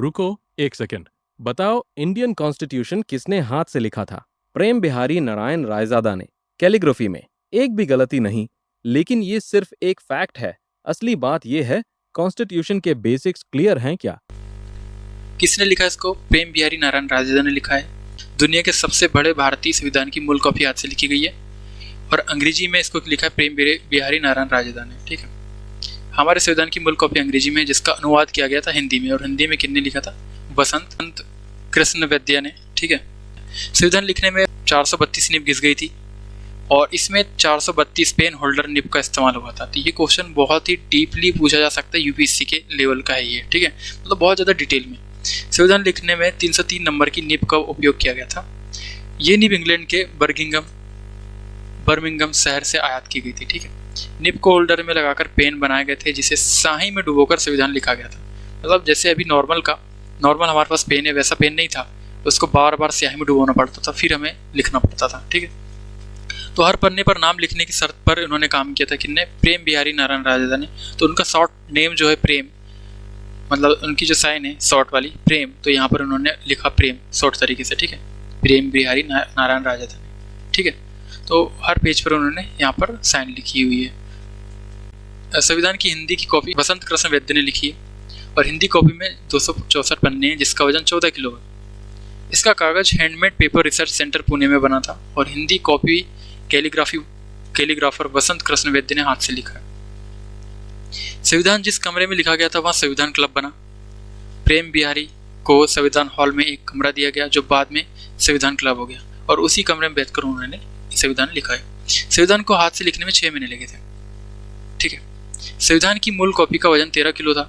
रुको एक सेकंड। बताओ, इंडियन कॉन्स्टिट्यूशन किसने हाथ से लिखा था? प्रेम बिहारी नारायण रायजादा ने, कैलीग्राफी में। एक भी गलती नहीं। लेकिन ये सिर्फ एक फैक्ट है। असली बात ये है, कॉन्स्टिट्यूशन के बेसिक्स क्लियर हैं क्या? किसने लिखा इसको? प्रेम बिहारी नारायण रायजादा ने लिखा है। दुनिया के सबसे बड़े भारतीय संविधान की मूल कॉपी हाथ से लिखी गई है और अंग्रेजी में इसको लिखा है प्रेम बिहारी नारायण रायजादा ने। ठीक है, हमारे संविधान की मूल कॉपी अंग्रेजी में, जिसका अनुवाद किया गया था हिंदी में, और हिंदी में किसने लिखा था? वसंत कृष्ण वैद्य ने। ठीक है, संविधान लिखने में 432 निब घिस गई थी और इसमें 432 पेन होल्डर निब का इस्तेमाल हुआ था। तो ये क्वेश्चन बहुत ही डीपली पूछा जा सकता है, यूपीएससी के लेवल का है ये। ठीक है, मतलब बहुत ज़्यादा डिटेल में। संविधान लिखने में 303 नंबर की निब का उपयोग किया गया था। ये निब इंग्लैंड के बर्मिंघम शहर से आयात की गई थी। ठीक है, निब को होल्डर में लगाकर पेन बनाए गए थे, जिसे स्याही में डुबोकर संविधान लिखा गया था। मतलब जैसे अभी नॉर्मल हमारे पास पेन है, वैसा पेन नहीं था, उसको बार बार स्याही में डुबोना पड़ता था, फिर हमें लिखना पड़ता था। ठीक है, तो हर पन्ने पर नाम लिखने की शर्त पर उन्होंने काम किया था। किसने? प्रेम बिहारी नारायण रायजादा ने। तो उनका शॉर्ट नेम जो है प्रेम, मतलब उनकी जो साइन है शॉर्ट वाली प्रेम, तो यहाँ पर उन्होंने लिखा प्रेम शॉर्ट तरीके से। ठीक है, प्रेम बिहारी नारायण रायजादा ने। ठीक है, तो हर पेज पर उन्होंने यहाँ पर साइन लिखी हुई है। संविधान की हिंदी की कॉपी वसंत कृष्ण वैद्य ने लिखी है और हिंदी कॉपी में 264 पन्ने हैं, जिसका वजन 14 किलो है। इसका कागज handmade paper research centre Pune में बना था और हिंदी कॉपी कैलीग्राफर वसंत कृष्ण वैद्य ने हाथ से लिखा है। संविधान जिस कमरे में लिखा गया था वहाँ संविधान क्लब बना। प्रेम बिहारी को संविधान हॉल में एक कमरा दिया गया, जो बाद में संविधान क्लब हो गया, और उसी कमरे में बैठकर उन्होंने संविधान लिखा है। संविधान को हाथ से लिखने में 6 महीने लगे थे। ठीक है, संविधान की मूल कॉपी का वजन 13 किलो था,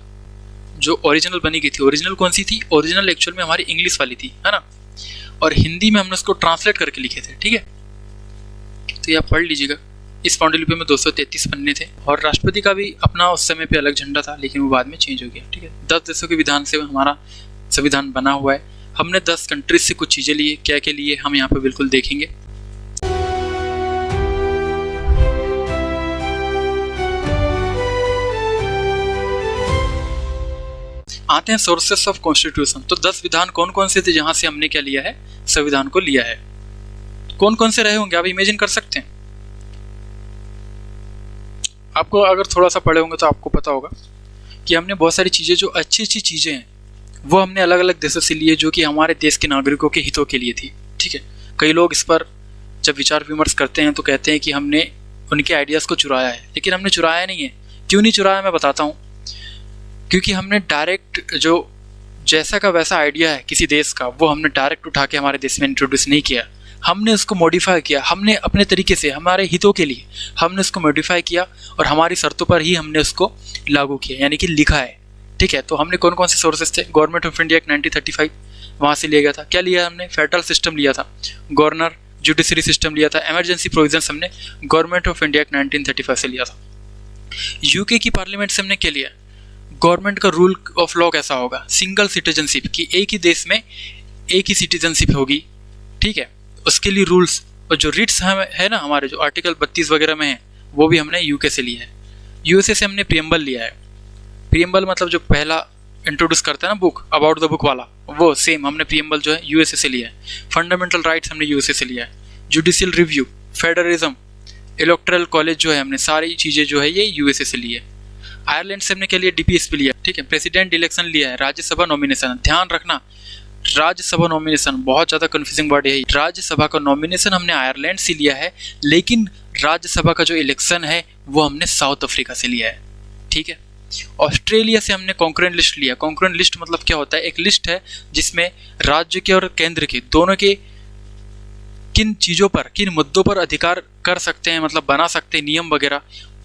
जो ओरिजिनल बनी गई थी। ओरिजिनल कौन सी थी? ओरिजिनल एक्चुअल में हमारी इंग्लिश वाली थी, है ना, और हिंदी में हमने उसको ट्रांसलेट करके लिखे थे। ठीक है, तो ये आप पढ़ लीजिएगा। इस पांडुलिपि में 233 पन्ने थे और राष्ट्रपति का भी अपना उस समय पे अलग झंडा था, लेकिन वो बाद में चेंज हो गया। ठीक है, 10 देशों के विधान से हमारा संविधान बना हुआ है। हमने 10 कंट्रीज से कुछ चीजें लिए, क्या क्या लिए हम यहाँ पे बिल्कुल देखेंगे। आते हैं सोर्सेस ऑफ कॉन्स्टिट्यूशन। तो 10 विधान कौन कौन से थे जहां से हमने क्या लिया है? संविधान को लिया है। कौन कौन से रहे होंगे आप इमेजिन कर सकते हैं? आपको अगर थोड़ा सा पढ़े होंगे तो आपको पता होगा कि हमने बहुत सारी चीजें, जो अच्छी अच्छी चीजें हैं, वो हमने अलग अलग देशों से लिए, जो कि हमारे देश के नागरिकों के हितों के लिए थी। ठीक है, कई लोग इस पर जब विचार विमर्श करते हैं तो कहते हैं कि हमने उनके आइडियाज को चुराया है, लेकिन हमने चुराया नहीं है। क्यों नहीं चुराया, मैं बताता हूँ। क्योंकि हमने डायरेक्ट जो जैसा का वैसा आइडिया है किसी देश का, वो हमने डायरेक्ट उठा के हमारे देश में इंट्रोड्यूस नहीं किया। हमने उसको मॉडिफाई किया, हमने अपने तरीके से, हमारे हितों के लिए हमने उसको मॉडिफाई किया और हमारी शर्तों पर ही हमने उसको लागू किया, यानी कि लिखा है। ठीक है, तो हमने कौन कौन से सोर्सेस थे? गवर्नमेंट ऑफ इंडिया एक्ट 1935, वहाँ से लिया गया था। क्या लिया हमने? फेडरल सिस्टम लिया था, गवर्नर जुडिशरी सिस्टम लिया था। इमरजेंसी प्रोविजंस हमने गवर्नमेंट ऑफ इंडिया एक्ट 1935 से लिया था। यूके की पार्लियामेंट से हमने क्या लिया? गवर्नमेंट का रूल ऑफ लॉ कैसा होगा? सिंगल सिटीजनशिप, की एक ही देश में एक ही सिटीजनशिप होगी। ठीक है, उसके लिए रूल्स और जो रिट्स है ना, हमारे जो आर्टिकल 32 वगैरह में है, वो भी हमने यूके से लिया है। यूएसए से हमने प्रियम्बल लिया है। प्रियम्बल मतलब जो पहला इंट्रोड्यूस करता है ना बुक, अबाउट द बुक वाला, वो सेम हमने प्रियम्बल जो है यूएसए से लिया है। फंडामेंटल राइट्स हमने यूएसए से लिया है। Judicial review, federalism, electoral college जो है, हमने सारी चीज़ें जो है ये यूएसए से ली है। आयरलैंड से हमने क्या लिया? डीपीएसपी लिया। ठीक है, प्रेसिडेंट इलेक्शन लिया है। राज्यसभा नॉमिनेशन, ध्यान रखना, राज्यसभा नॉमिनेशन बहुत ज़्यादा कंफ्यूजिंग वर्ड है। राज्यसभा का नॉमिनेशन हमने आयरलैंड से लिया है, लेकिन राज्यसभा का जो इलेक्शन है वो हमने साउथ अफ्रीका से लिया है। ठीक है, ऑस्ट्रेलिया से हमने कॉन्करेंट लिस्ट लिया। कॉन्करेंट लिस्ट मतलब क्या होता है? एक लिस्ट है जिसमें राज्य के और केंद्र के दोनों के किन चीज़ों पर, किन मुद्दों पर अधिकार कर सकते हैं, मतलब बना सकते हैं नियम वगैरह,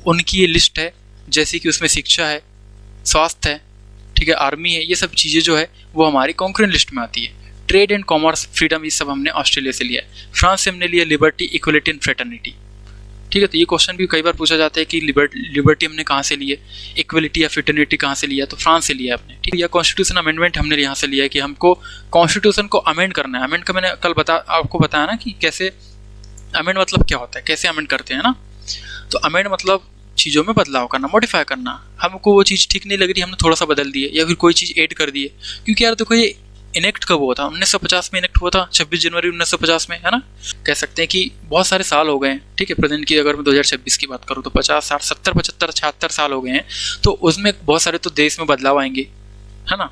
उनकी ये लिस्ट है। जैसे कि उसमें शिक्षा है, स्वास्थ्य है, ठीक है, आर्मी है, ये सब चीज़ें जो है वो हमारी कॉन्करेंट लिस्ट में आती है। ट्रेड एंड कॉमर्स, फ्रीडम, ये सब हमने ऑस्ट्रेलिया से लिया है। फ्रांस से हमने लिया लिबर्टी, इक्वलिटी एंड फ्रेटर्निटी। ठीक है, तो ये क्वेश्चन भी कई बार पूछा जाता है कि लिबर्टी हमने कहाँ से लिए, इक्वलिटी या फ्रेटर्निटी कहाँ से लिया, तो फ्रांस से लिया आपने। ठीक है, या कॉन्स्टिट्यूशन अमेंडमेंट हमने यहाँ से लिया है कि हमको कॉन्स्टिट्यूशन को अमेंड करना है। अमेंड का मैंने कल आपको बताया ना कि कैसे अमेंड मतलब क्या होता है, कैसे अमेंड करते हैं ना। तो अमेंड मतलब चीज़ों में बदलाव करना, मॉडिफाई करना। हमको वो चीज़ ठीक नहीं लग रही, हमने थोड़ा सा बदल दिए या फिर कोई चीज़ ऐड कर दिए। क्योंकि यार देखो, ये इनेक्ट कब हुआ था? 1950 में इनेक्ट हुआ था, 26 जनवरी 1950 में, है ना। कह सकते हैं कि बहुत सारे साल हो गए हैं, ठीक है। प्रेजेंट की अगर मैं 2026 की बात करूँ तो 50, 60, 70, 75, 76 साल हो गए हैं। तो उसमें बहुत सारे तो देश में बदलाव आएंगे, है ना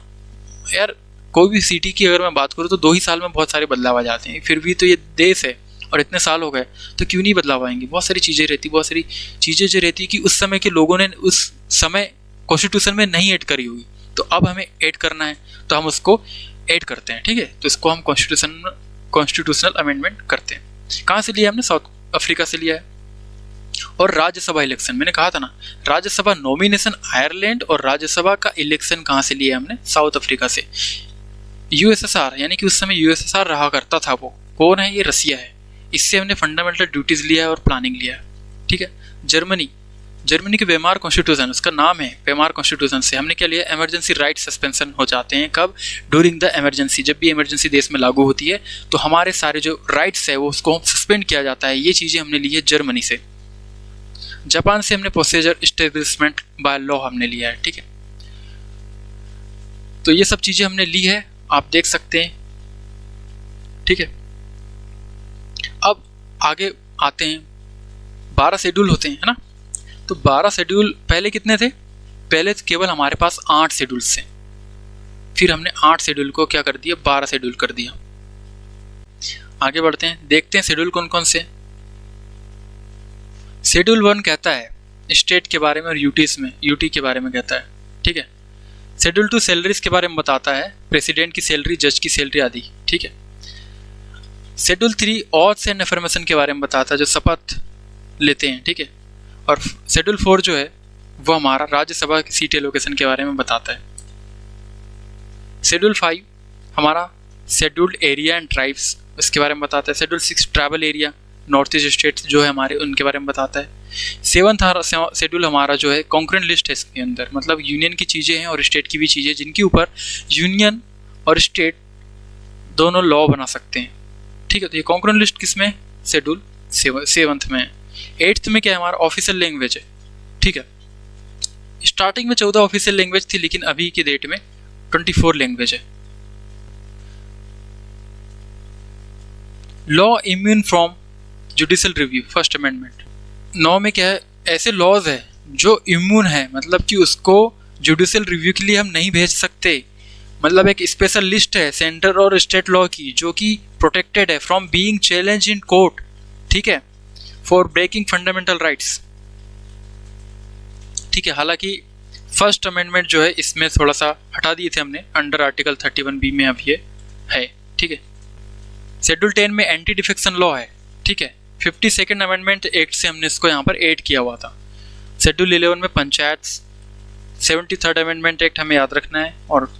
यार। कोई भी सिटी की अगर मैं बात करूँ तो 2 ही साल में बहुत सारे बदलाव आ जाते हैं। फिर भी तो ये देश है और इतने साल हो गए, तो क्यों नहीं बदलाव आएंगे? बहुत सारी चीज़ें रहती, बहुत सारी चीज़ें जो रहती कि उस समय के लोगों ने उस समय कॉन्स्टिट्यूशन में नहीं ऐड करी होगी, तो अब हमें ऐड करना है, तो हम उसको ऐड करते हैं, ठीक है। तो इसको हम कॉन्स्टिट्यूशनल अमेंडमेंट करते हैं। कहाँ से लिया हमने? साउथ अफ्रीका से लिया है। और राज्यसभा इलेक्शन, मैंने कहा था ना, राज्यसभा नॉमिनेशन आयरलैंड और राज्यसभा का इलेक्शन कहाँ से लिया हमने? साउथ अफ्रीका से। यूएसएसआर, यानी कि उस समय यूएसएसआर रहा करता था, वो कौन है? ये रसिया है। इससे हमने फंडामेंटल ड्यूटीज लिया है और प्लानिंग लिया है, ठीक है। जर्मनी के वेमार कॉन्स्टिट्यूशन, उसका नाम है वेमार कॉन्स्टिट्यूशन, से हमने क्या लिया? इमरजेंसी राइट सस्पेंशन हो जाते हैं। कब? During the emergency. जब भी इमरजेंसी देश में लागू होती है तो हमारे सारे जो राइट्स है वो उसको सस्पेंड किया जाता है। ये चीज़ें हमने ली है जर्मनी से। जापान से हमने प्रोसीजर एस्टेब्लिशमेंट बाय लॉ हमने लिया है, ठीक है। तो ये सब चीज़ें हमने ली है, आप देख सकते हैं, ठीक है। अब आगे आते हैं, 12 शेड्यूल होते हैं, है ना। तो 12 शेड्यूल पहले कितने थे? पहले केवल हमारे पास 8 शेड्यूल्स थे। फिर हमने 8 शेड्यूल को क्या कर दिया? 12 शेड्यूल कर दिया। आगे बढ़ते हैं, देखते हैं शेड्यूल कौन कौन से। शेड्यूल 1 कहता है स्टेट के बारे में और यूटी के बारे में कहता है, ठीक है। शेड्यूल 2 सैलरीज के बारे में बताता है, प्रेसिडेंट की सैलरी, जज की सैलरी आदि, ठीक है। शेड्यूल 3 ऑथ्स एंड अफर्मेशन के बारे में बताता है, जो शपथ लेते हैं, ठीक है। और शेड्यूल 4 जो है वो हमारा राज्यसभा की सीट एलोकेशन के बारे में बताता है। शेड्यूल 5 हमारा शेड्यूल्ड एरिया एंड ट्राइब्स, इसके बारे में बताता है। Schedule 6 tribal area, north east states जो है हमारे, उनके बारे में बताता है। 7th शेड्यूल हमारा जो है कॉन्करेंट लिस्ट है, इसके अंदर मतलब यूनियन की चीज़ें हैं और स्टेट की भी चीज़ें, जिनके ऊपर यूनियन और स्टेट दोनों लॉ बना सकते हैं, ठीक है। तो ये कॉन्करेंट लिस्ट किस में? शेड्यूल 7th में। 8th में क्या है? हमारा ऑफिशियल लैंग्वेज है, ठीक है। स्टार्टिंग में 14 ऑफिशियल लैंग्वेज थी, लेकिन अभी की डेट में 24 लैंग्वेज है। Law immune from judicial review, first amendment. 9 में क्या है? ऐसे लॉज है जो इम्यून है, मतलब कि उसको जुडिशियल रिव्यू के लिए हम नहीं भेज सकते। मतलब एक स्पेशल लिस्ट है सेंटर और स्टेट लॉ की, जो कि प्रोटेक्टेड है from being challenge in court, ठीक है, फॉर ब्रेकिंग फंडामेंटल राइट्स, ठीक है। हालांकि फर्स्ट अमेंडमेंट जो है इसमें थोड़ा सा हटा दिए थे हमने, अंडर आर्टिकल 31B में अब ये है, ठीक है। शेड्यूल 10 में एंटी डिफेक्शन लॉ है, ठीक है। 52nd अमेंडमेंट एक्ट से हमने इसको यहाँ पर ऐड किया हुआ था। शेड्यूल 11 में पंचायत, 73rd अमेंडमेंट एक्ट हमें याद रखना है। और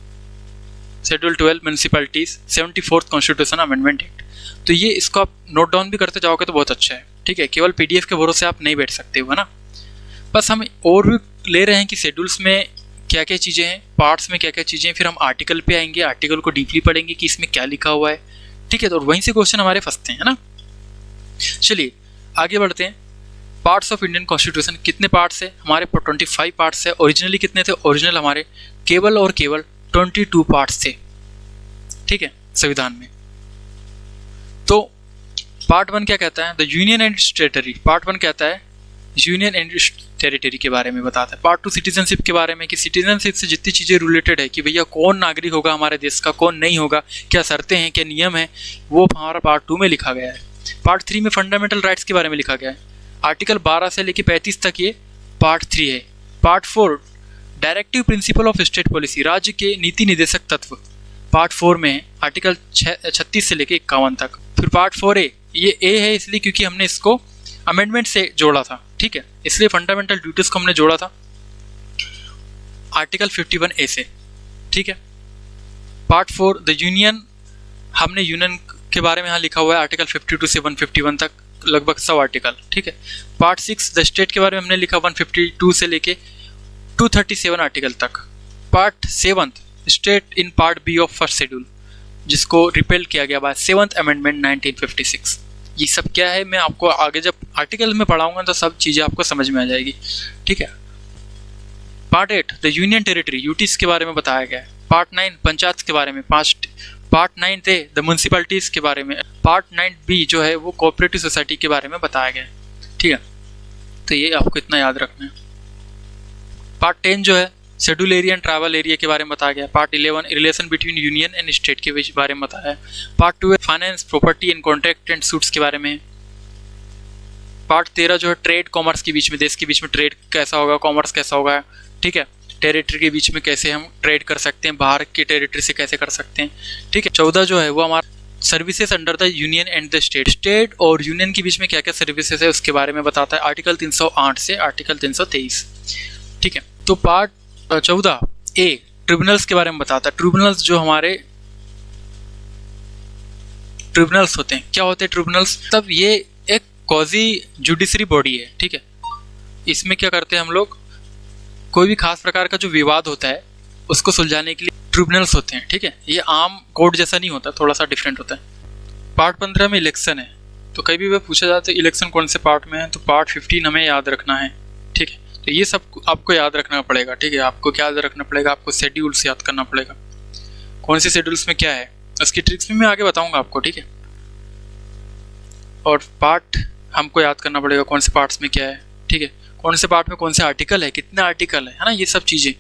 schedule 12 municipalities, 74th constitution amendment act. तो ये इसको आप नोट डाउन भी करते जाओगे तो बहुत अच्छा है, ठीक है। केवल PDF के भरोसे आप नहीं बैठ सकते हो, है ना। बस हम ओवरव्यू ले रहे हैं कि शेड्यूल्स में क्या क्या चीज़ें हैं, पार्ट्स में क्या क्या चीज़ें हैं। फिर हम आर्टिकल पे आएंगे, आर्टिकल को डीपली पढ़ेंगे कि इसमें क्या लिखा हुआ है, ठीक है। तो वहीं से क्वेश्चन हमारे फंसते हैं, है ना। चलिए आगे बढ़ते हैं। पार्ट्स ऑफ इंडियन कॉन्स्टिट्यूशन, कितने पार्ट्स है हमारे? 25 पार्ट्स है। ओरिजिनली कितने थे? ओरिजिनल हमारे केवल और केवल 22 पार्ट्स थे, ठीक है, संविधान में। तो पार्ट 1 क्या कहता है? The union and territory. Part 1 कहता है यूनियन एंड टेरिटरी के बारे में बताता है। पार्ट 2 सिटीजनशिप के बारे में, कि सिटीजनशिप से जितनी चीज़ें रिलेटेड है कि भैया कौन नागरिक होगा हमारे देश का, कौन नहीं होगा, क्या शर्तें हैं, क्या नियम है, वो हमारा पार्ट 2 में लिखा गया है। पार्ट 3 में फंडामेंटल राइट्स के बारे में लिखा गया है। आर्टिकल 12 से लेकर 35 तक ये पार्ट 3 है। Part 4 directive principle of state policy, राज्य के नीति निर्देशक तत्व, पार्ट 4 में है, आर्टिकल 36 से लेकर 51 तक। फिर पार्ट 4A, ये A है इसलिए क्योंकि हमने इसको अमेंडमेंट से जोड़ा था, ठीक है, इसलिए फंडामेंटल ड्यूटीज को हमने जोड़ा था आर्टिकल 51A से, ठीक है। पार्ट 4 द यूनियन, हमने यूनियन के बारे में यहाँ लिखा हुआ है आर्टिकल 52 से 151 तक, लगभग 100 आर्टिकल, ठीक है। पार्ट 6 द स्टेट के बारे में हमने लिखा 152 से लेके 237 आर्टिकल तक। Part 7 state in part B of first schedule, जिसको रिपेल किया गया बाय 7th अमेंडमेंट 1956। ये सब क्या है मैं आपको आगे जब आर्टिकल में पढ़ाऊंगा तो सब चीज़ें आपको समझ में आ जाएगी, ठीक है। Part 8 the union territory, UTs के बारे में बताया गया है। पार्ट 9 पंचायत के बारे में, पार्ट 9 थे द म्यूनसिपैलिटीज के बारे में। पार्ट 9B जो है वो कोऑपरेटिव सोसाइटी के बारे में बताया गया है, ठीक है। तो ये आपको इतना याद रखना है। पार्ट 10 जो है schedule area and tribal area के बारे में बताया गया। Part 11 relation between union and state के बारे में बताया है। Part 2 finance property and contract and suits के बारे में। पार्ट 13 जो है ट्रेड कॉमर्स के बीच में, देश के बीच में ट्रेड कैसा होगा, कॉमर्स कैसा होगा, ठीक है। टेरिटरी के बीच में कैसे हम ट्रेड कर सकते हैं, बाहर के टेरिटरी से कैसे कर सकते हैं, ठीक है। 14 जो है वो हमारा services under the union and the state, state और यूनियन के बीच में क्या क्या सर्विसेज है उसके बारे में बताता है आर्टिकल 308 से आर्टिकल 323, ठीक है। तो पार्ट 14A ट्रिब्यूनल्स के बारे में बताता है। ट्रिब्यूनल्स जो हमारे ट्रिब्यूनल्स होते हैं, क्या होते हैं ट्रिब्यूनल्स, तब ये एक कॉजी जुडिशरी बॉडी है, ठीक है। इसमें क्या करते हैं हम लोग, कोई भी खास प्रकार का जो विवाद होता है उसको सुलझाने के लिए ट्रिब्यूनल्स होते हैं, ठीक है। ये आम कोर्ट जैसा नहीं होता, थोड़ा सा डिफरेंट होता है। पार्ट 15 में इलेक्शन है, तो कभी भी पूछा जाता है इलेक्शन कौन से पार्ट में है, तो पार्ट 15 हमें याद रखना है, ठीक है। तो ये सब आपको याद रखना पड़ेगा, ठीक है। आपको क्या याद रखना पड़ेगा, आपको शेड्यूल्स याद करना पड़ेगा, कौन से शेड्यूल्स में क्या है, उसकी ट्रिक्स भी मैं आगे बताऊंगा आपको, ठीक है। और पार्ट हमको याद करना पड़ेगा कौन से पार्ट्स में क्या है, ठीक है। कौन से पार्ट में कौन से आर्टिकल है, कितने आर्टिकल है ना, ये सब चीज़ें।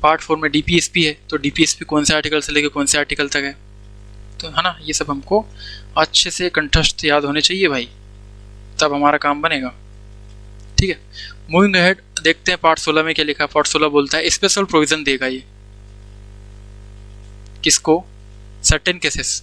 पार्ट 4 में डीपीएसपी है, तो डीपीएसपी कौन से आर्टिकल से लेकर कौन से आर्टिकल तक है, तो है ना, ये सब हमको अच्छे से कंठस्थ याद होने चाहिए भाई, तब हमारा काम बनेगा, ठीक है। मूविंग अहेड देखते हैं पार्ट 16 में क्या लिखा है। पार्ट 16 बोलता है स्पेशल प्रोविजन देगा ये किसको, certain cases,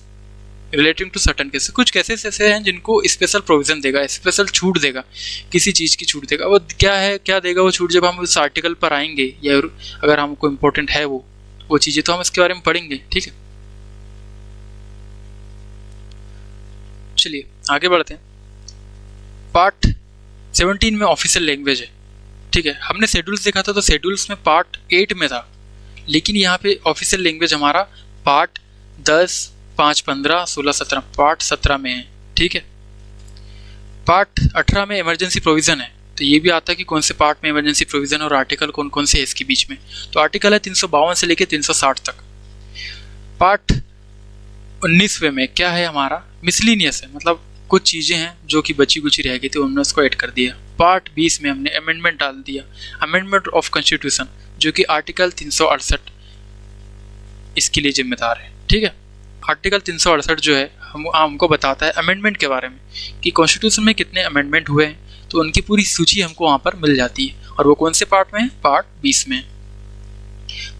relating to certain cases. कुछ केसेस ऐसे हैं जिनको स्पेशल प्रोविजन देगा, स्पेशल छूट देगा, किसी चीज़ की छूट देगा। वो क्या है, क्या देगा वो छूट, जब हम उस आर्टिकल पर आएंगे या अगर हमको इम्पोर्टेंट है वो चीज़ें, तो हम इसके बारे में पढ़ेंगे, ठीक है। चलिए आगे बढ़ते हैं। पार्ट 17 में ऑफिशियल लैंग्वेज है, ठीक है। हमने शेड्यूल्स देखा था, तो शेड्यूल्स में पार्ट 8 में था, लेकिन यहाँ पे ऑफिशियल लैंग्वेज हमारा पार्ट 10, 5, 15, 16, 17, पार्ट 17 में है, ठीक है। पार्ट 18 में इमरजेंसी प्रोविज़न है, तो ये भी आता है कि कौन से पार्ट में इमरजेंसी प्रोविज़न और आर्टिकल कौन कौन से है इसके बीच में। तो आर्टिकल है 352 से लेकर 360 तक। पार्ट 19वें में क्या है हमारा, मिसलिनियस है, मतलब कुछ चीज़ें हैं जो कि बची कुची रह गई थी, हमने उसको ऐड कर दिया। पार्ट 20 में हमने अमेंडमेंट डाल दिया, अमेंडमेंट ऑफ कॉन्स्टिट्यूशन, जो कि आर्टिकल 368 इसके लिए जिम्मेदार है, ठीक है। आर्टिकल 368 जो है हमको बताता है अमेंडमेंट के बारे में, कि कॉन्स्टिट्यूशन में कितने अमेंडमेंट हुए हैं, तो उनकी पूरी सूची हमको वहाँ पर मिल जाती है। और वो कौन से पार्ट में है, पार्ट 20 में।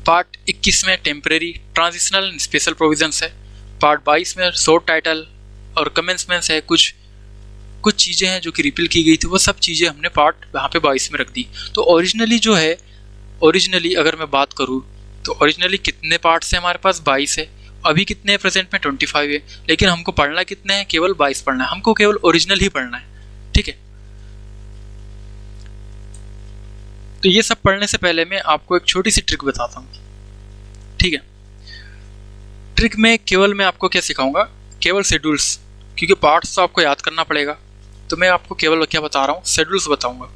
पार्ट 21 में temporary, transitional and special provisions है। पार्ट 22 में शॉर्ट टाइटल और कमेंसमेंट्स है। कुछ चीज़ें हैं जो कि रिपील की गई थी, वो सब चीज़ें हमने पार्ट वहाँ पे 22 में रख दी। तो ओरिजिनली जो है, ओरिजिनली अगर मैं बात करूँ तो ओरिजिनली कितने पार्ट्स हैं हमारे पास, 22 है। अभी कितने हैं प्रेजेंट में, 25 है। लेकिन हमको पढ़ना कितने हैं, केवल 22 पढ़ना है, हमको केवल ओरिजिनल ही पढ़ना है, ठीक है। तो ये सब पढ़ने से पहले मैं आपको एक छोटी सी ट्रिक बताता हूँ, ठीक है। ट्रिक में केवल मैं आपको क्या सिखाऊंगा, केवल शेड्यूल्स, क्योंकि पार्ट्स तो आपको याद करना पड़ेगा, तो मैं आपको केवल क्या बता रहा हूँ, शेड्यूल्स बताऊंगा।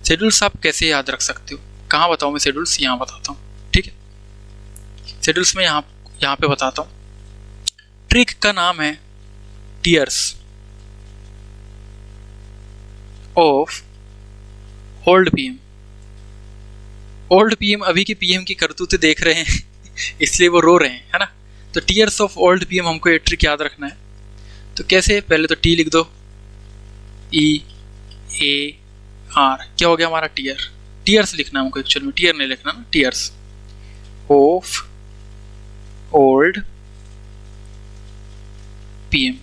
शेड्यूल्स आप कैसे याद रख सकते हो, कहाँ बताऊँ मैं शेड्यूल्स, यहाँ बताता हूँ, ठीक है। शेड्यूल्स में यहाँ पे बताता हूँ। ट्रिक का नाम है tears of old PM. Old PM अभी के पीएम की करतूतें देख रहे हैं इसलिए वो रो रहे हैं, है ना। तो टीयर्स ऑफ ओल्ड पीएम हमको ये ट्रिक याद रखना है। तो कैसे, पहले तो टी लिख दो, ई ए आर, क्या हो गया हमारा टीयर। टीयर्स लिखना हमको, एक्चुअल में टीयर नहीं लिखना ना, टीयर्स ऑफ ओल्ड पीएम।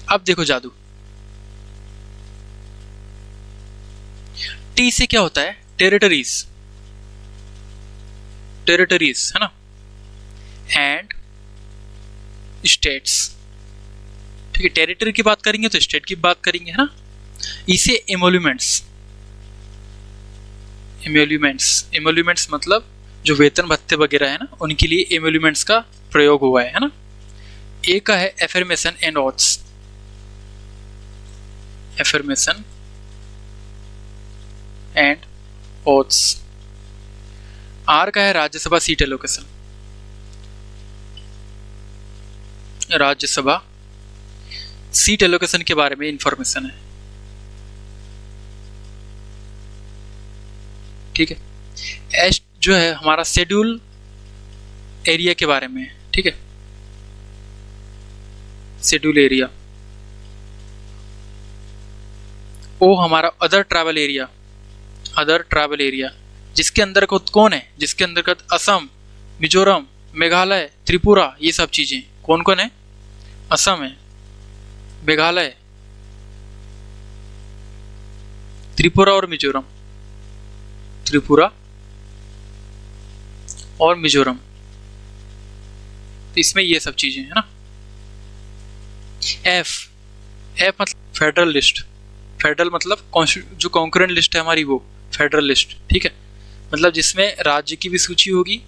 अब देखो जादू, टी से क्या होता है, टेरिटरीज, टेरिटरीज है ना, एंड स्टेट्स, ठीक है। टेरिटरी की बात करेंगे तो स्टेट की बात करेंगे, है ना। इसे एमोल्यूमेंट्स, एमोल्यूमेंट्स मतलब जो वेतन भत्ते वगैरह है ना, उनके लिए एमोल्यूमेंट्स का प्रयोग हुआ है ना। ए का है affirmation and oaths, affirmation and oaths। R का है Rajya Sabha seat allocation, Rajya Sabha seat allocation के बारे में इंफॉर्मेशन है, ठीक है। एस जो है हमारा शेड्यूल एरिया के बारे में है, ठीक है, शेड्यूल एरिया। ओ हमारा other travel area, other travel area जिसके अंतर्गत कौन है, जिसके अंतर्गत असम, मिजोरम, मेघालय, त्रिपुरा, ये सब चीजें कौन कौन है, असम है, मेघालय, त्रिपुरा और मिजोरम, त्रिपुरा और मिजोरम, तो इसमें ये सब चीजें है ना। एफ, एफ मतलब फेडरल लिस्ट, फेडरल मतलब जो कॉन्करेंट लिस्ट है हमारी वो फेडरल लिस्ट, ठीक है, मतलब जिसमें राज्य की भी सूची होगी,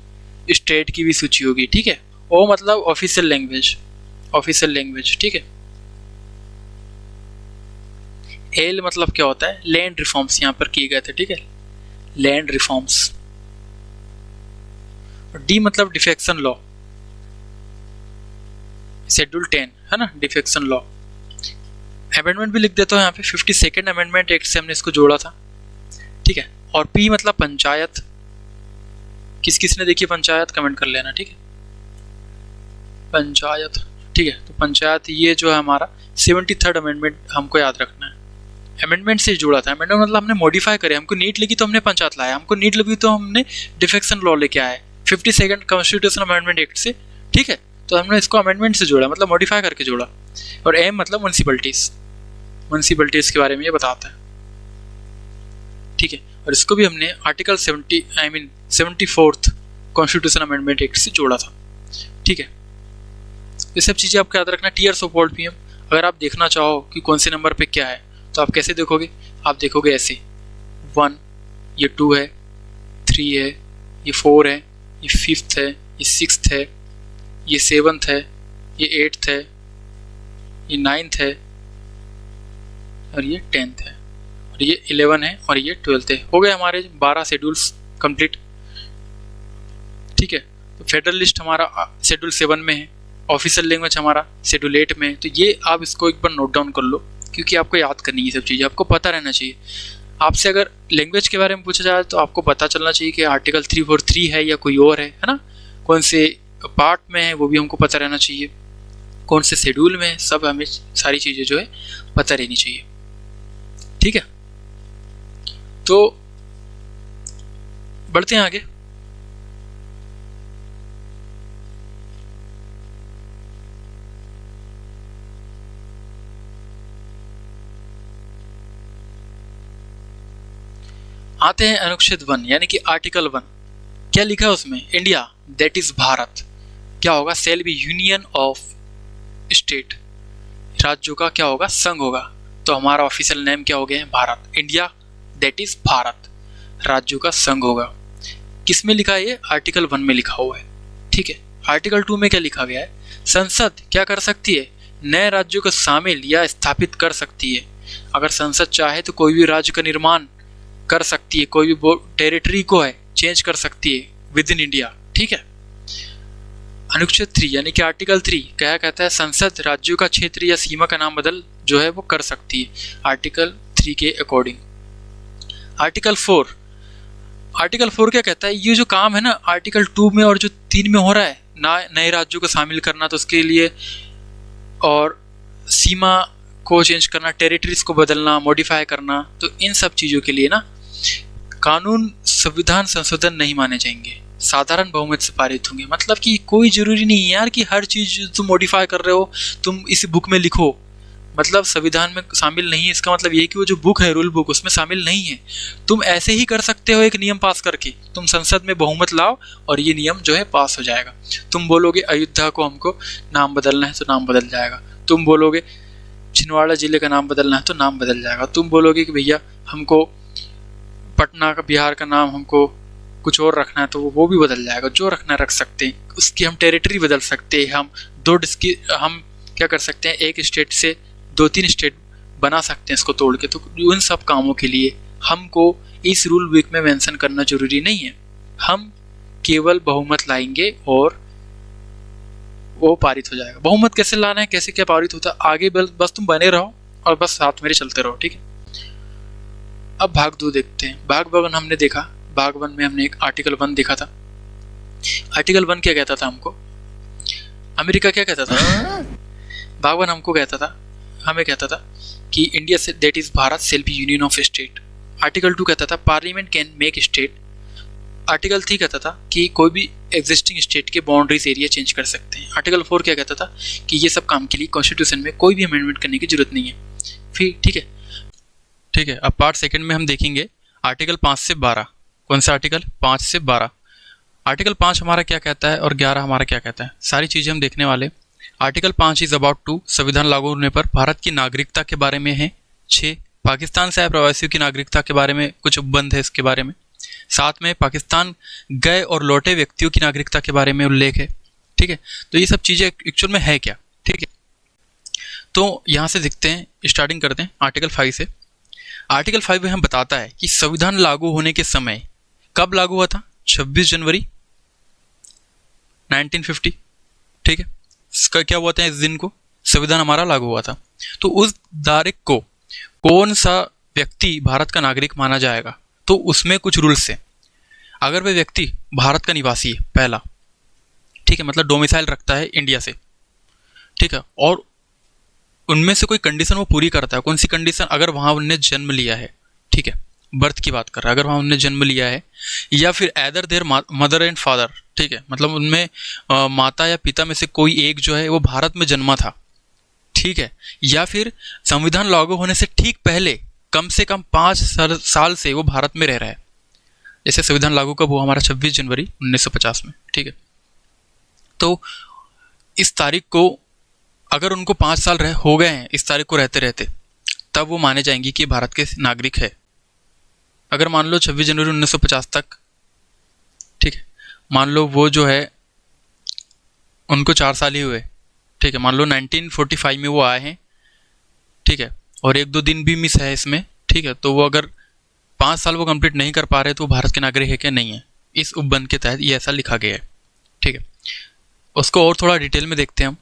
स्टेट की भी सूची होगी, ठीक है। ओ मतलब ऑफिशियल लैंग्वेज, ऑफिशियल लैंग्वेज, ठीक है। एल मतलब क्या होता है, लैंड रिफॉर्म्स यहाँ पर किए गए थे, ठीक है, लैंड रिफॉर्म्स। डी मतलब डिफेक्शन लॉ, शेड्यूल 10 है ना, डिफेक्शन लॉ। अमेंडमेंट भी लिख देता हूँ यहाँ पे, 52nd अमेंडमेंट एक्ट से हमने इसको जोड़ा था, ठीक है। और पी मतलब पंचायत, किस किस ने देखी पंचायत कमेंट कर लेना, ठीक है, पंचायत, ठीक है। तो पंचायत ये जो है हमारा 73rd अमेंडमेंट हमको याद रखना है, अमेंडमेंट से जुड़ा था। अमेंडमेंट मतलब हमने मॉडिफाई करे, हमको नीट लगी तो हमने पंचायत लाया, हमको नीट लगी तो हमने डिफेक्शन लॉ लेके आए 52nd कॉन्स्टिट्यूशन अमेंडमेंट एक्ट से, ठीक है। तो हमने इसको अमेंडमेंट से जोड़ा, मतलब मॉडिफाई करके जोड़ा। और एम मतलब म्युनिसिपलिटीज, म्युनिसिपलिटीज के बारे में ये बताता है, ठीक है। और इसको भी हमने article 74th constitution amendment act से जोड़ा था, ठीक है। ये सब चीज़ें आपको याद रखना। टीयर्स ऑफ वर्ल्ड पीएम, अगर आप देखना चाहो कि कौन से नंबर पे क्या है तो आप कैसे देखोगे, आप देखोगे ऐसे 1, ये 2 है, 3 है, ये 4 है, ये 5th है, ये 6th है, ये 7th है, ये 8th है, ये 9th है और ये 10th है और ये 11 है और ये 12th है। हो गए हमारे 12 शेड्यूल्स कंप्लीट, ठीक है। तो फेडरल लिस्ट हमारा शेड्यूल 7 में है, ऑफिशियल लैंग्वेज हमारा शेड्यूल 8 में है। तो ये आप इसको एक बार नोट डाउन कर लो, क्योंकि आपको याद करनी है सब चीज़ें, आपको पता रहना चाहिए। आपसे अगर लैंग्वेज के बारे में पूछा जाए तो आपको पता चलना चाहिए कि आर्टिकल 343 है या कोई और है ना, कौन से पार्ट में है वो भी हमको पता रहना चाहिए, कौन से शेड्यूल में है, सब हमें सारी चीज़ें जो है पता रहनी चाहिए, ठीक है। तो बढ़ते हैं आगे। आते हैं अनुच्छेद 1 यानी कि आर्टिकल 1। क्या लिखा है उसमें, इंडिया दैट इज भारत क्या होगा, shall be union of state, राज्यों का क्या होगा, संघ होगा। तो हमारा ऑफिशियल नेम क्या हो गया है, Bharat, India that is Bharat, राज्यों का संघ होगा। किस में लिखा है ये, आर्टिकल 1 में लिखा हुआ है, ठीक है। आर्टिकल 2 में क्या लिखा गया है, संसद क्या कर सकती है, नए राज्यों को शामिल या स्थापित कर सकती है। अगर संसद चाहे तो कोई भी राज्य का निर्माण कर सकती है, कोई भी टेरिटरी को है चेंज कर सकती है विद इन इंडिया, ठीक है। अनुच्छेद 3 यानी कि आर्टिकल 3 क्या कहता है, संसद राज्यों का क्षेत्र या सीमा का नाम बदल जो है वो कर सकती है आर्टिकल 3 के अकॉर्डिंग। आर्टिकल 4, आर्टिकल 4 क्या कहता है, ये जो काम है ना आर्टिकल 2 में और जो 3 में हो रहा है ना, नए राज्यों को शामिल करना, तो उसके लिए और सीमा को चेंज करना, टेरिटरीज को बदलना, मॉडिफाई करना, तो इन सब चीज़ों के लिए ना कानून संविधान संशोधन नहीं माने जाएंगे, साधारण बहुमत से पारित होंगे। मतलब कि कोई जरूरी नहीं है यार कि हर चीज़ तुम मॉडिफाई कर रहे हो तुम इस बुक में लिखो, मतलब संविधान में शामिल नहीं है, इसका मतलब ये कि वो जो बुक है रूल बुक उसमें शामिल नहीं है। तुम ऐसे ही कर सकते हो, एक नियम पास करके तुम संसद में बहुमत लाओ और ये नियम जो है पास हो जाएगा। तुम बोलोगे अयोध्या को हमको नाम बदलना है तो नाम बदल जाएगा, तुम बोलोगे छिंदवाड़ा जिले का नाम बदलना है तो नाम बदल जाएगा, तुम बोलोगे कि भैया हमको पटना का बिहार का नाम हमको कुछ और रखना है तो वो भी बदल जाएगा, जो रखना रख सकते हैं। उसकी हम टेरिटरी बदल सकते हैं, हम क्या कर सकते हैं, एक स्टेट से 2-3 स्टेट बना सकते हैं इसको तोड़ के। तो उन सब कामों के लिए हमको इस रूल बुक में मेंशन करना जरूरी नहीं है, हम केवल बहुमत लाएंगे और वो पारित हो जाएगा। बहुमत कैसे लाना है, कैसे क्या पारित होता है, आगे बस तुम बने रहो और बस साथ मेरे चलते रहो, ठीक है। अब भाग 2 देखते हैं। भाग 1 हमने देखा, भाग 1 में हमने एक आर्टिकल 1 देखा था। आर्टिकल 1 क्या कहता था हमको, अमेरिका क्या कहता था, भाग 1 हमको कहता था, हमें कहता था कि India say that is Bharat shall be union of state. Article 2 कहता था parliament can make state. Article 3 कहता था कि कोई भी एग्जिस्टिंग स्टेट के बाउंड्रीज एरिया चेंज कर सकते हैं। आर्टिकल 4 क्या कहता था कि ये सब काम के लिए कॉन्स्टिट्यूशन में कोई भी अमेंडमेंट करने की जरूरत नहीं है। फिर ठीक है, अब पार्ट सेकंड में हम देखेंगे आर्टिकल 5 से 12। कौन सा आर्टिकल, 5 से 12। आर्टिकल 5 हमारा क्या कहता है और 11 हमारा क्या कहता है, सारी चीज़ें हम देखने वाले। आर्टिकल 5 इज अबाउट टू संविधान लागू होने पर भारत की नागरिकता के बारे में है। 6 पाकिस्तान से आए प्रवासियों की नागरिकता के बारे में कुछ उपबंध है इसके बारे में। 7 में पाकिस्तान गए और लौटे व्यक्तियों की नागरिकता के बारे में उल्लेख है, ठीक है। तो ये सब चीज़ें एक्चुअल में है क्या, ठीक है। तो यहाँ से देखते हैं, स्टार्टिंग करते हैं आर्टिकल 5 से। आर्टिकल 5 में हम बताता है कि संविधान लागू होने के समय कब लागू हुआ था, 26 जनवरी 1950, ठीक है। इसका क्या हुआ था, इस दिन को संविधान हमारा लागू हुआ था। तो उस तारीख को कौन सा व्यक्ति भारत का नागरिक माना जाएगा, तो उसमें कुछ रूल्स हैं। अगर वह व्यक्ति भारत का निवासी है पहला, ठीक है, मतलब डोमिसाइल रखता है इंडिया से, ठीक है, और उनमें से कोई कंडीशन वो पूरी करता है। कौन सी कंडीशन, अगर वहाँ उनने जन्म लिया है, ठीक है, बर्थ की बात कर रहा है, अगर वहाँ उनने जन्म लिया है, या फिर either there mother and father, ठीक है, मतलब उनमें माता या पिता में से कोई एक जो है वो भारत में जन्मा था, ठीक है, या फिर संविधान लागू होने से ठीक पहले कम से कम 5 साल से वो भारत में रह रहा है। जैसे संविधान लागू कब हुआ हमारा, 26 जनवरी 1950 में, ठीक है। तो इस तारीख को अगर उनको 5 साल हो गए हैं इस तारीख को रहते रहते, तब वो माने जाएंगे कि भारत के नागरिक है। अगर मान लो 26 जनवरी 1950 तक, ठीक है, मान लो वो जो है उनको 4 साल ही हुए, ठीक है, मान लो 1945 में वो आए हैं, ठीक है, और 1-2 दिन भी मिस है इसमें, ठीक है, तो वो अगर 5 साल वो कंप्लीट नहीं कर पा रहे तो वो भारत के नागरिक है क्या, नहीं है। इस उपबंध के तहत ये ऐसा लिखा गया है, ठीक है। उसको और थोड़ा डिटेल में देखते हैं हम।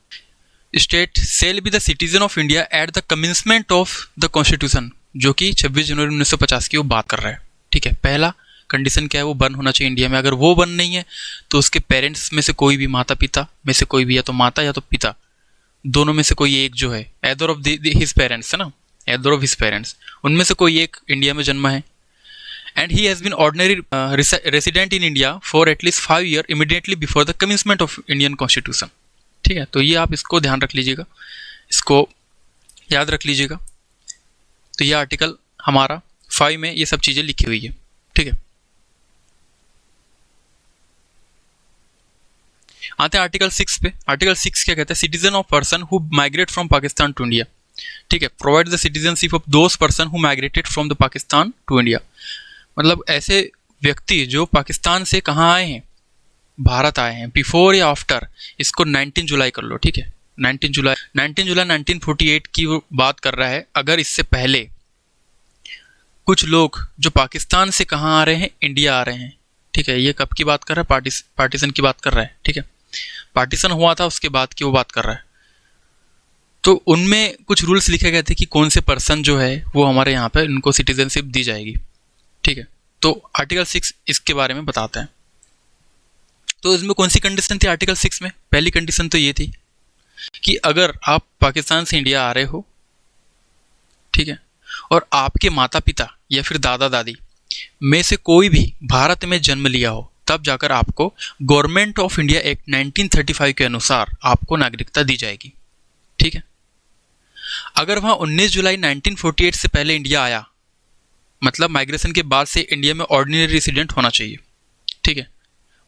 State shall be the citizen of India at the commencement of the constitution, जो कि 26 जनवरी 1950 की वो बात कर रहा है, ठीक है। पहला कंडीशन क्या है, वो बर्न होना चाहिए इंडिया में। अगर वो बर्न नहीं है तो उसके पेरेंट्स में से कोई भी, माता पिता में से कोई भी, या तो माता या तो पिता, दोनों में से कोई एक जो है, एदर ऑफ हिज पेरेंट्स है ना, एदर ऑफ हिज पेरेंट्स, उनमें से कोई एक इंडिया में जन्मा है। And he has been ordinary resident in India for at least 5 year immediately before the commencement of Indian constitution, ठीक है। तो ये आप इसको ध्यान रख लीजिएगा, इसको याद रख लीजिएगा। तो ये आर्टिकल हमारा 5 में ये सब चीज़ें लिखी हुई है, ठीक है। आते हैं आर्टिकल 6 पे। आर्टिकल 6 क्या कहता है, citizen of person who migrate from Pakistan to India, ठीक है, provide the citizenship of those person who migrated from the Pakistan to India. मतलब ऐसे व्यक्ति जो पाकिस्तान से कहाँ आए हैं, भारत आए हैं, बिफोर या आफ्टर, इसको 19 जुलाई कर लो, ठीक है। 19 जुलाई 1948 की वो बात कर रहा है। अगर इससे पहले कुछ लोग जो पाकिस्तान से कहाँ आ रहे हैं, इंडिया आ रहे हैं, ठीक है, ये कब की बात कर रहा है, पार्टीशन की बात कर रहा है, ठीक है, पार्टीशन हुआ था उसके बाद की वो बात कर रहा है। तो उनमें कुछ रूल्स लिखे गए थे कि कौन से पर्सन जो है वो हमारे यहाँ पे उनको सिटीजनशिप दी जाएगी, ठीक है। तो आर्टिकल 6 इसके बारे में बताते हैं। तो इसमें कौन सी कंडीशन थी आर्टिकल 6 में, पहली कंडीशन तो ये थी कि अगर आप पाकिस्तान से इंडिया आ रहे हो, ठीक है, और आपके माता पिता या फिर दादा दादी में से कोई भी भारत में जन्म लिया हो, तब जाकर आपको गवर्नमेंट ऑफ इंडिया एक्ट 1935 के अनुसार आपको नागरिकता दी जाएगी, ठीक है। अगर वहाँ 19 जुलाई 1948 से पहले इंडिया आया, मतलब माइग्रेशन के बाद से इंडिया में ऑर्डिनरी रेसिडेंट होना चाहिए, ठीक है।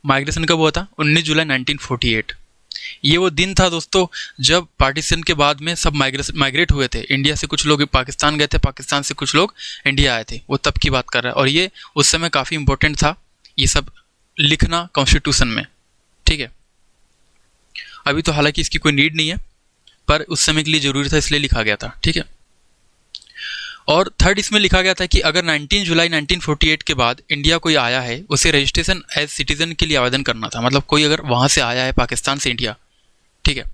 माइग्रेशन कब हुआ था, 19 जुलाई 1948। ये वो दिन था दोस्तों जब पार्टीशन के बाद में सब माइग्रेट हुए थे। इंडिया से कुछ लोग पाकिस्तान गए थे, पाकिस्तान से कुछ लोग इंडिया आए थे, वो तब की बात कर रहा है। और ये उस समय काफ़ी इंपॉर्टेंट था ये सब लिखना कॉन्स्टिट्यूशन में, ठीक है। अभी तो हालांकि इसकी कोई नीड नहीं है, पर उस समय के लिए ज़रूरी था इसलिए लिखा गया था, ठीक है। और थर्ड इसमें लिखा गया था कि अगर 19 जुलाई 1948 के बाद इंडिया कोई आया है, उसे रजिस्ट्रेशन एज सिटीजन के लिए आवेदन करना था। मतलब कोई अगर वहाँ से आया है पाकिस्तान से इंडिया, ठीक है,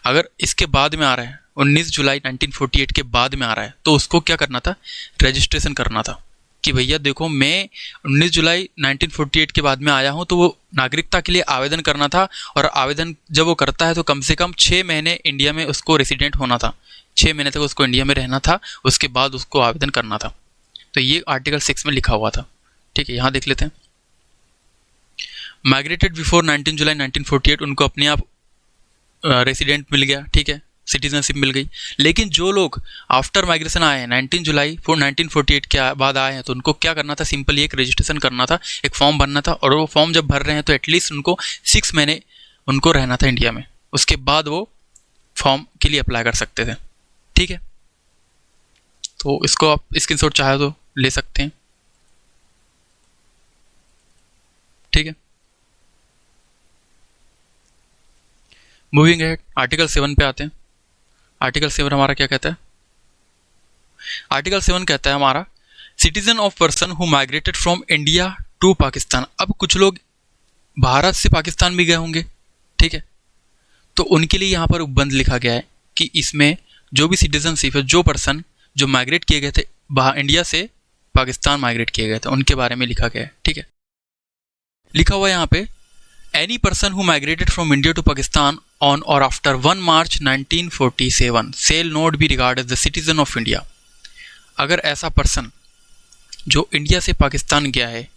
अगर इसके बाद में आ रहा है 19 जुलाई 1948 के बाद में आ रहा है, तो उसको क्या करना था, रजिस्ट्रेशन करना था कि भैया देखो मैं 19 जुलाई 1948 के बाद में आया हूँ, तो वो नागरिकता के लिए आवेदन करना था। और आवेदन जब वो करता है तो कम से कम 6 महीने इंडिया में उसको रेसिडेंट होना था, 6 महीने तक उसको इंडिया में रहना था, उसके बाद उसको आवेदन करना था। तो ये आर्टिकल 6 में लिखा हुआ था। ठीक है, यहाँ देख लेते हैं। माइग्रेटेड बिफोर 19 जुलाई 1948, उनको अपने आप रेसिडेंट मिल गया, ठीक है, सिटीजनशिप मिल गई। लेकिन जो लोग आफ्टर माइग्रेशन आए हैं 19 जुलाई 1948 के बाद आए हैं, तो उनको क्या करना था, सिंपली एक रजिस्ट्रेशन करना था, एक फॉर्म भरना था। और वो फॉर्म जब भर रहे हैं तो एटलीस्ट उनको 6 महीने उनको रहना था इंडिया में, उसके बाद वो फॉर्म के लिए अप्लाई कर सकते थे। ठीक है, तो इसको आप स्क्रीनशॉट चाहे तो ले सकते हैं। ठीक है, मूविंग है, आर्टिकल 7 पे आते हैं। आर्टिकल 7 हमारा क्या कहता है? आर्टिकल 7 कहता है हमारा, citizen of person who migrated from India to Pakistan. अब कुछ लोग भारत से पाकिस्तान भी गए होंगे, ठीक है, तो उनके लिए यहाँ पर उपबंध लिखा गया है कि इसमें जो भी सिटीजनशिप है, जो पर्सन जो माइग्रेट किए गए थे बाहर इंडिया से पाकिस्तान माइग्रेट किए गए थे, उनके बारे में लिखा गया है। ठीक है, लिखा हुआ है यहाँ पे, any person who migrated from India to Pakistan on or after 1 March 1947 shall not be regard as the citizen of India. अगर ऐसा पर्सन जो इंडिया से पाकिस्तान गया है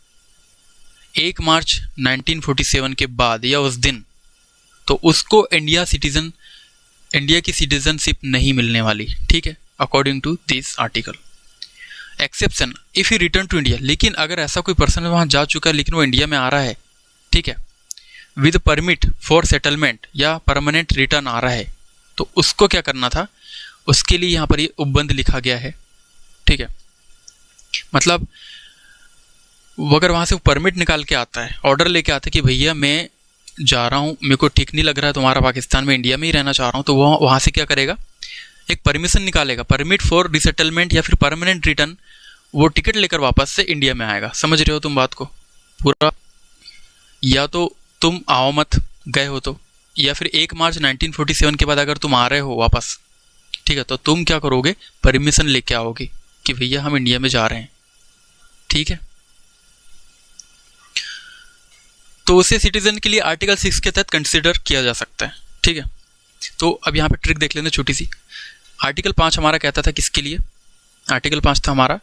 1 मार्च 1947 के बाद या उस दिन, तो उसको इंडिया की सिटीजनशिप नहीं मिलने वाली। ठीक है, according to this article. Exception, if he return to India, लेकिन अगर ऐसा कोई पर्सन वहाँ जा चुका है लेकिन वो इंडिया में आ रहा है, ठीक है, विद परमिट फॉर सेटलमेंट या परमानेंट रिटर्न आ रहा है, तो उसको क्या करना था, उसके लिए यहाँ पर ये उपबंध लिखा गया है। ठीक है, मतलब वो अगर वहाँ से परमिट निकाल के आता है, ऑर्डर लेके आता है कि भैया मैं जा रहा हूँ, मेरे को ठीक नहीं लग रहा है तुम्हारा पाकिस्तान में, इंडिया में ही रहना चाह रहा हूँ, तो वो वहाँ से क्या करेगा, एक परमिशन निकालेगा, परमिट फॉर रिसेटलमेंट या फिर परमानेंट रिटर्न, वो टिकट लेकर वापस से इंडिया में आएगा। समझ रहे हो तुम बात को पूरा? या तो तुम आओ मत, गए हो तो, या फिर 1 मार्च 1947 के बाद अगर तुम आ रहे हो वापस, ठीक है, तो तुम क्या करोगे, परमिशन लेके आओगे कि भैया हम इंडिया में जा रहे हैं। ठीक है, तो उसे सिटीजन के लिए आर्टिकल 6 के तहत कंसिडर किया जा सकता है। ठीक है, तो अब यहाँ पे ट्रिक देख लेते छोटी सी। आर्टिकल 5 हमारा कहता था किसके लिए? आर्टिकल 5 था हमारा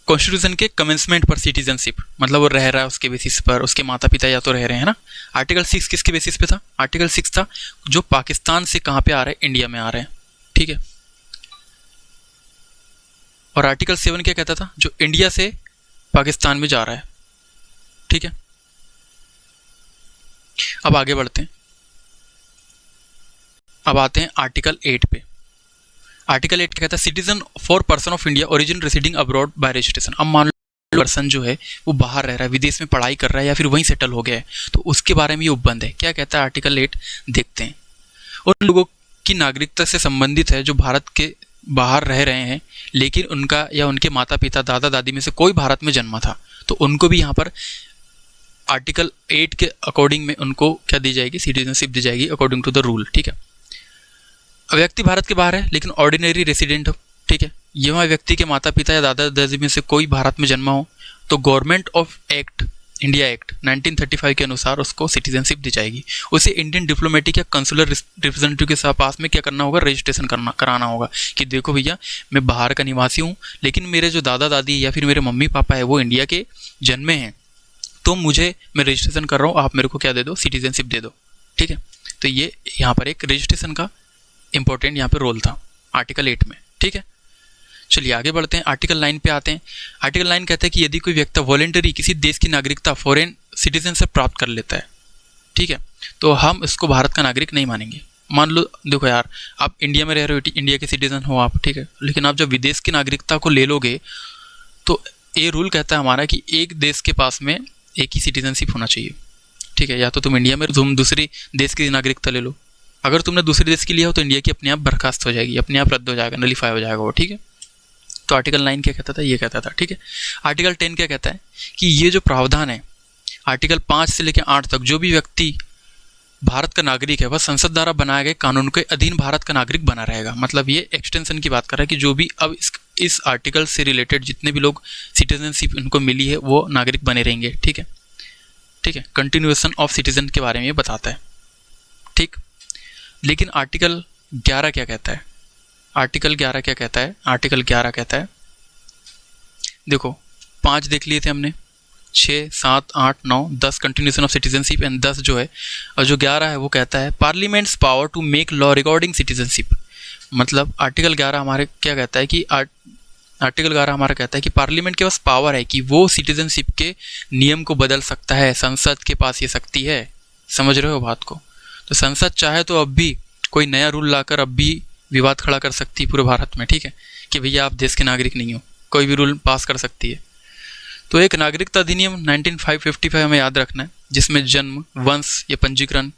कॉन्स्टिट्यूशन के कमेंसमेंट पर सिटीजनशिप, मतलब वो रह रहा है उसके बेसिस पर, उसके माता पिता या तो रह रहे हैं ना। आर्टिकल 6 किसके बेसिस पे था? आर्टिकल 6 था जो पाकिस्तान से कहाँ पे आ रहे हैं, इंडिया में आ रहे हैं। ठीक है, और आर्टिकल 7 क्या कहता था, जो इंडिया से पाकिस्तान में जा रहा है। ठीक है, अब आगे बढ़ते हैं, अब आते हैं आर्टिकल 8 पे। आर्टिकल 8 कहता है, citizen for person of India origin residing abroad bye registration. अब मान लो पर्सन जो है वो बाहर रह रहा है, विदेश में पढ़ाई कर रहा है या फिर वहीं सेटल हो गया है, तो उसके बारे में ये उपबंध है। क्या कहता है आर्टिकल 8, देखते हैं। उन लोगों की नागरिकता से संबंधित है जो भारत के बाहर रह रहे हैं, लेकिन उनका या उनके माता पिता दादा दादी में से कोई भारत में जन्मा था, तो उनको भी यहाँ पर आर्टिकल 8 के अकॉर्डिंग में उनको क्या दी जाएगी, सिटीजनशिप दी जाएगी अकॉर्डिंग टू द रूल। ठीक है, व्यक्ति भारत के बाहर है लेकिन ऑर्डिनरी रेसिडेंट हो, ठीक है, ये वहाँ व्यक्ति के माता पिता या दादा दादी में से कोई भारत में जन्मा हो, तो government of act India act 1935 के अनुसार उसको सिटीजनशिप दी जाएगी। उसे इंडियन डिप्लोमेटिक या कंसुलर रिप्रेजेंटेटिव के पास में क्या करना होगा, रजिस्ट्रेशन कराना होगा कि देखो भैया मैं बाहर का निवासी हूँ, लेकिन मेरे जो दादा दादी या फिर मेरे मम्मी पापा है वो इंडिया के जन्मे हैं, तो मैं रजिस्ट्रेशन कर रहा हूँ, आप मेरे को क्या दे दो, सिटीजनशिप दे दो। ठीक है, तो ये यहाँ पर एक रजिस्ट्रेशन का इंपॉर्टेंट यहाँ पे रोल था आर्टिकल 8 में। ठीक है, चलिए आगे बढ़ते हैं, आर्टिकल 9 पे आते हैं। आर्टिकल 9 कहता है कि यदि कोई व्यक्ति वॉलंटरी किसी देश की नागरिकता फॉरेन सिटीजन से प्राप्त कर लेता है, ठीक है, तो हम इसको भारत का नागरिक नहीं मानेंगे। मान लो देखो यार, आप इंडिया में रह रहे हो, इंडिया के सिटीजन हो आप, ठीक है, लेकिन आप जब विदेश की नागरिकता को ले लोगे तो ये रूल कहता है हमारा कि एक देश के पास में एक ही सिटीजनशिप होना चाहिए। ठीक है, या तो तुम इंडिया में तुम दूसरी देश की नागरिकता ले लो, अगर तुमने दूसरे देश की लिया हो तो इंडिया की अपने आप बर्खास्त हो जाएगी, अपने आप रद्द हो जाएगा, नलीफाई हो जाएगा वो। ठीक है, तो आर्टिकल 9 क्या कहता था, ये कहता था, ठीक है। आर्टिकल 10 क्या कहता है कि ये जो प्रावधान है आर्टिकल 5 से लेकर 8 तक, जो भी व्यक्ति भारत का नागरिक है वह संसद द्वारा बनाए गए कानून के अधीन भारत का नागरिक बना रहेगा। मतलब ये एक्सटेंशन की बात कर रहा है कि जो भी अब इस आर्टिकल से रिलेटेड जितने भी लोग सिटीजनशिप इनको मिली है वो नागरिक बने रहेंगे, ठीक है, ठीक है। कंटिन्यूएशन ऑफ सिटीजन के बारे में ये बताता है, ठीक। लेकिन आर्टिकल 11 क्या कहता है, आर्टिकल 11 क्या कहता है, आर्टिकल 11 कहता है, देखो 5 देख लिए थे हमने, 6, 7, 8, 9, 10 कंटिन्यूएशन ऑफ सिटीजनशिप एंड 10 जो है, और जो 11 है वो कहता है parliament's power to make law regarding citizenship. मतलब आर्टिकल 11 हमारे क्या कहता है कि आर्टिकल 11 हमारा कहता है कि पार्लियामेंट के पास पावर है कि वो सिटीजनशिप के नियम को बदल सकता है, संसद के पास ये शक्ति है। समझ रहे हो बात को? तो संसद चाहे तो अब भी कोई नया रूल लाकर अब भी विवाद खड़ा कर सकती है पूरे भारत में, ठीक है, कि भैया आप देश के नागरिक नहीं हो, कोई भी रूल पास कर सकती है। तो एक नागरिकता अधिनियम 1955 हमें याद रखना है, जिसमें जन्म, वंश या पंजीकरण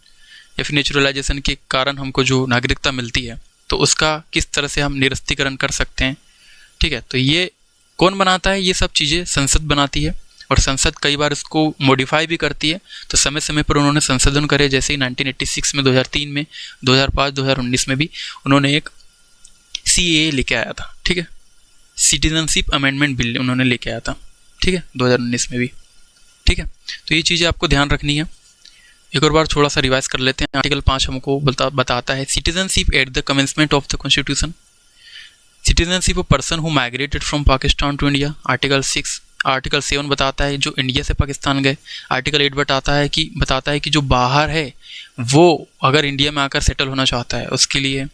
या फिर नेचुरलाइजेशन के कारण हमको जो नागरिकता मिलती है तो उसका किस तरह से हम निरस्तीकरण कर सकते हैं, ठीक है। तो ये कौन बनाता है, ये सब चीज़ें संसद बनाती है, और संसद कई बार इसको मॉडिफाई भी करती है। तो समय समय पर उन्होंने संशोधन करे, जैसे ही 1986 में, 2003 में, 2005, 2019 में भी उन्होंने एक CAA लेके आया था, ठीक है, सिटीजनशिप अमेंडमेंट बिल उन्होंने लेके आया था, ठीक है, 2019 में भी, ठीक है। तो ये चीज़ें आपको ध्यान रखनी है। एक और बार थोड़ा सा रिवाइज कर लेते हैं। आर्टिकल 5 हमको बताता है citizenship at the commencement of the constitution, citizenship of person who migrated from Pakistan to India. Article 7 बताता है जो इंडिया से पाकिस्तान गए। आर्टिकल 8 बताता है कि जो बाहर है वो अगर इंडिया में आकर सेटल होना चाहता है उसके लिए।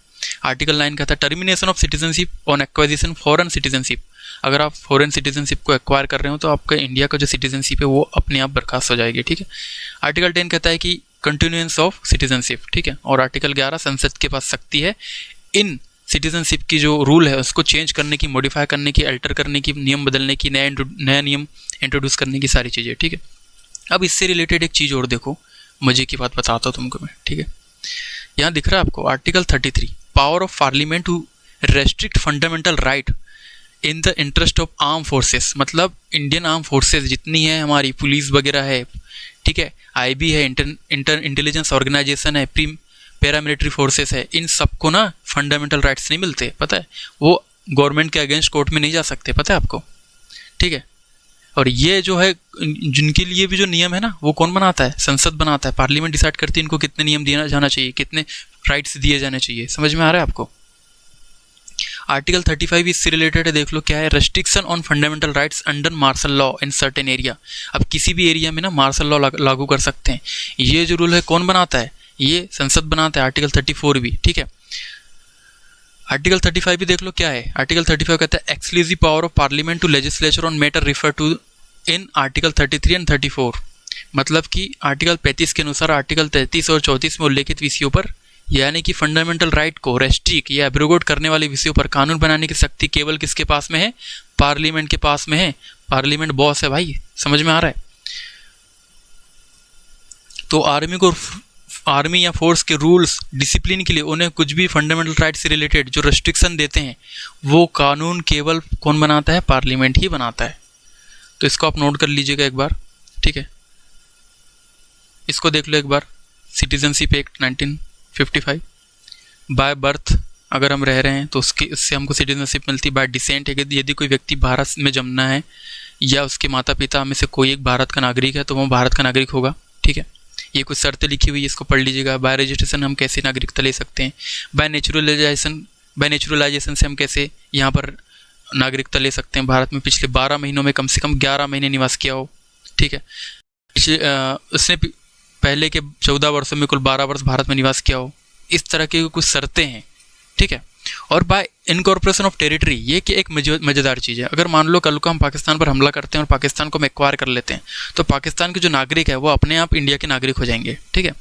आर्टिकल 9 कहता है termination of citizenship on acquisition foreign citizenship. अगर आप फॉरेन सिटीजनशिप को एक्वायर कर रहे हो तो आपका इंडिया का जो सिटीजनशिप है वो अपने आप बर्खास्त हो जाएगी, ठीक है। आर्टिकल 10 कहता है कि कंटिन्यूएंस ऑफ सिटीजनशिप, ठीक है। और आर्टिकल 11 संसद के पास शक्ति है इन सिटीजनशिप की जो रूल है उसको चेंज करने की, मॉडिफाई करने की, अल्टर करने की, नियम बदलने की, नया नियम इंट्रोड्यूस करने की, सारी चीज़ें, ठीक है। अब इससे रिलेटेड एक चीज़ और देखो, मजे की बात बताता हूँ तुमको मैं, ठीक है। यहाँ दिख रहा है आपको article 33 power of parliament to restrict fundamental right in the interest of arm forces. मतलब इंडियन आर्म फोर्सेस जितनी है, हमारी पुलिस वगैरह है, ठीक है, IB है, इंटेलिजेंस ऑर्गेनाइजेशन है, पैरामिलिट्री फोर्सेस है, इन सबको ना फंडामेंटल राइट्स नहीं मिलते, पता है। वो गवर्नमेंट के अगेंस्ट कोर्ट में नहीं जा सकते, पता है आपको, ठीक है। और ये जो है जिनके लिए भी जो नियम है ना वो कौन बनाता है, संसद बनाता है। पार्लियामेंट डिसाइड करती है इनको कितने नियम दिया जाना चाहिए, कितने राइट्स दिए जाने चाहिए। समझ में आ रहा है आपको? आर्टिकल 35 इससे रिलेटेड है, देख लो क्या है, restriction on fundamental rights under martial law in certain area. अब किसी भी एरिया में ना मार्शल लॉ लागू कर सकते हैं। ये जो रूल है कौन बनाता है, ये संसद बनाता है। आर्टिकल 34 भी, ठीक है। आर्टिकल 35 भी देख लो क्या है। आर्टिकल 35 कहता है exclusive power of parliament to legislature on matter refer to in article 33 and 34। मतलब कि आर्टिकल 35 के अनुसार आर्टिकल 33 और 34 में उल्लेखित विषयों पर, यानी कि फंडामेंटल राइट को रेस्ट्रिक्ट या एब्रोगेट करने वाले विषयों पर कानून बनाने की शक्ति केवल किसके पास में है, पार्लियामेंट के पास में है। पार्लियामेंट बॉस है भाई, समझ में आ रहा है। तो आर्मी या फोर्स के रूल्स डिसिप्लिन के लिए उन्हें कुछ भी फंडामेंटल राइट से रिलेटेड जो रेस्ट्रिक्शन देते हैं वो कानून केवल कौन बनाता है, पार्लियामेंट ही बनाता है। तो इसको आप नोट कर लीजिएगा एक बार, ठीक है। इसको देख लो एक बार, सिटीजनशिप एक्ट 1955। बाय बर्थ अगर हम रह रहे हैं तो उससे हमको सिटीजनशिप मिलती है। बाय डिसेंट यदि कोई व्यक्ति भारत में जन्मा है या उसके माता पिता में से कोई एक भारत का नागरिक है तो वो भारत का नागरिक होगा, ठीक है। ये कुछ शर्तें लिखी हुई है, इसको पढ़ लीजिएगा। बाय रजिस्ट्रेशन हम कैसे नागरिकता ले सकते हैं, बाय नेचुरलाइजेशन से हम कैसे यहाँ पर नागरिकता ले सकते हैं। भारत में पिछले 12 महीनों में कम से कम 11 महीने निवास किया हो, ठीक है। उसने पहले के 14 वर्षों में कुल 12 वर्ष भारत में निवास किया हो। इस तरह की कुछ शर्तें हैं, ठीक है। और बाय इनकॉर्पोरेशन ऑफ टेरिटरी, ये कि एक मज़ेदार चीज़ है। अगर मान लो कल को हम पाकिस्तान पर हमला करते हैं और पाकिस्तान को हम एक्वायर कर लेते हैं तो पाकिस्तान के जो नागरिक है वो अपने आप इंडिया के नागरिक हो जाएंगे, ठीक है।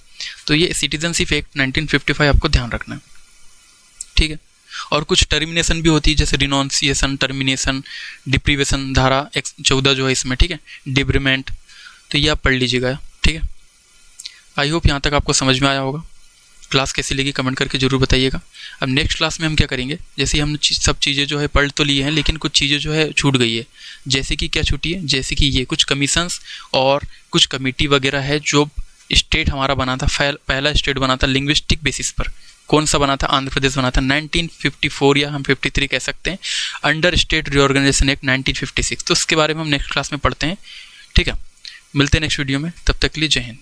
तो ये सिटीजनशिप एक्ट 1955 आपको ध्यान रखना है, ठीक है। और कुछ टर्मिनेशन भी होती है, जैसे रिनॉन्सिएशन, टर्मिनेशन, डिप्रीवेशन, धारा 14 जो है इसमें, ठीक है, डिब्रीमेंट। तो ये आप पढ़ लीजिएगा, ठीक है। आई होप यहाँ तक आपको समझ में आया होगा। क्लास कैसी लगी कमेंट करके ज़रूर बताइएगा। अब नेक्स्ट क्लास में हम क्या करेंगे, जैसे हम सब चीज़ें जो है पढ़ तो लिए हैं, लेकिन कुछ चीज़ें जो है छूट गई है। जैसे कि क्या छूटी है, जैसे कि ये कुछ कमीशंस और कुछ कमेटी वगैरह है जो स्टेट हमारा बना था, पहला स्टेट बना था लिंग्विस्टिक बेसिस पर। कौन सा बना था, आंध्र प्रदेश बना था 1954 या हम 53 कह सकते हैं, अंडर स्टेट रीऑर्गेनाइजेशन एक्ट 1956। तो उसके बारे में हम नेक्स्ट क्लास में पढ़ते हैं। ठीक है, मिलते हैं नेक्स्ट वीडियो में, तब तक के लिए जय हिंद।